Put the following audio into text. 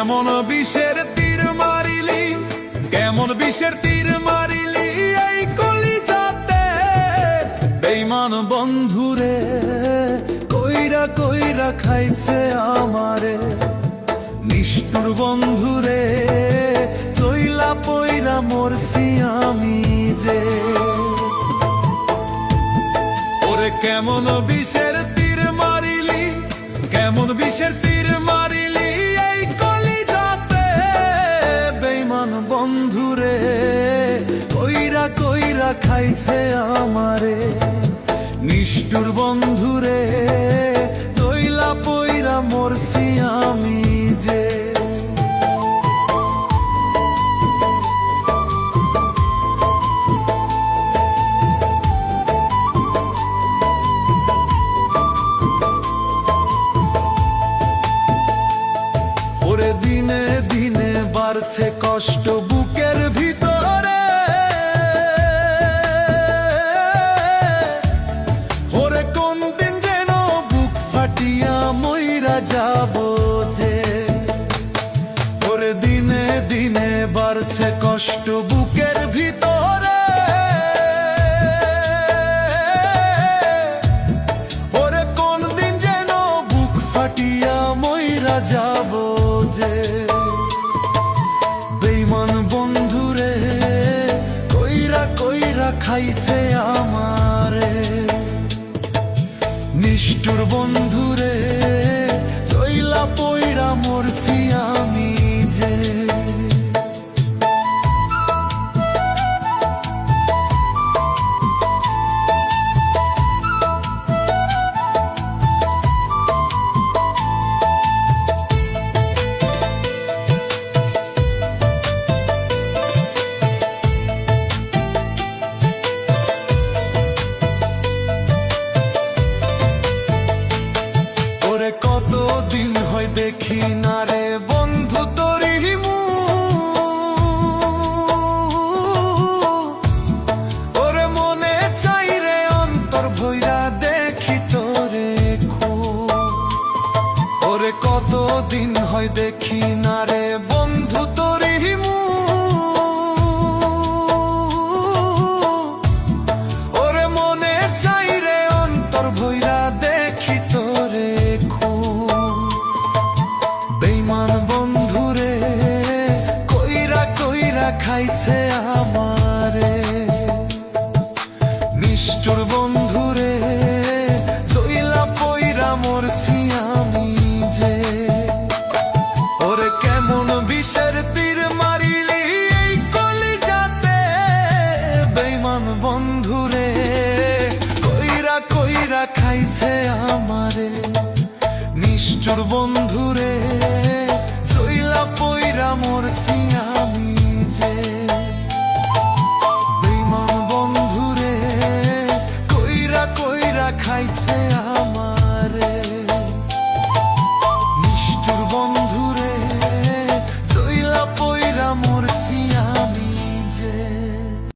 কেমন বিষের তীর মারিলি, কেমন বিষের তীর মারিলি এই কলিজাতে। বেঈমান বন্ধুরে কইরা কইরা খাইছে আমারে, নিষ্ঠুর বন্ধুরে চইলা পইরা মরছি আমি যে। ওরে কেমন বিষের তীর মারিলি, কেমন বিষের তীর মারিলি এই কলিজাতে। বেঈমান বন্ধুরে কইরা কইরা খাইছে আমারে, নিষ্ঠুর বন্ধুরে চইলা পইরা মরছি আমি যে। ওরে দিনে দিনে বাড়ছে কষ্ট বুকের ভিতরে, ওরে কোন দিন যেন বুক ফাটিয়া মইরা যাব যে। ওরে দিনে দিনে বাড়ছে কষ্ট বুকের ভিতরে, ওরে কোন দিন যেন বুক ফাটিয়া মইরা যাব যে। বেঈমান বন্ধুরে কইরা কইরা খাইছে আমারে, নিষ্ঠুর বন্ধুরে চইলা পইরা মরছি আমি যে। কতদিন হয় দেখি না রে বন্ধু তোরি ওরে মনে চাই রে অন্তর ভইরা দেখি তোরে ওরে কতদিন হয় দেখি না রে বন্ধু তোরি ওরে মনে চাই রে অন্তর ভইরা দেখি তোরে। বেঈমান বন্ধুরে কইরা কইরা খাইছে আমারে, নিষ্ঠুর বন্ধুরে চইলা পইরা মরছি আমি যে। ওরে কেমন বিষের তীর মারিলি এই কলিজাতে। বেঈমান বন্ধুরে কইরা কইরা খাইছে আমারে, নিষ্ঠুর বন্ধুরে চইলা পইরা মরছি আমি যে। বেঈমান বন্ধুরে কইরা কইরা খাইছে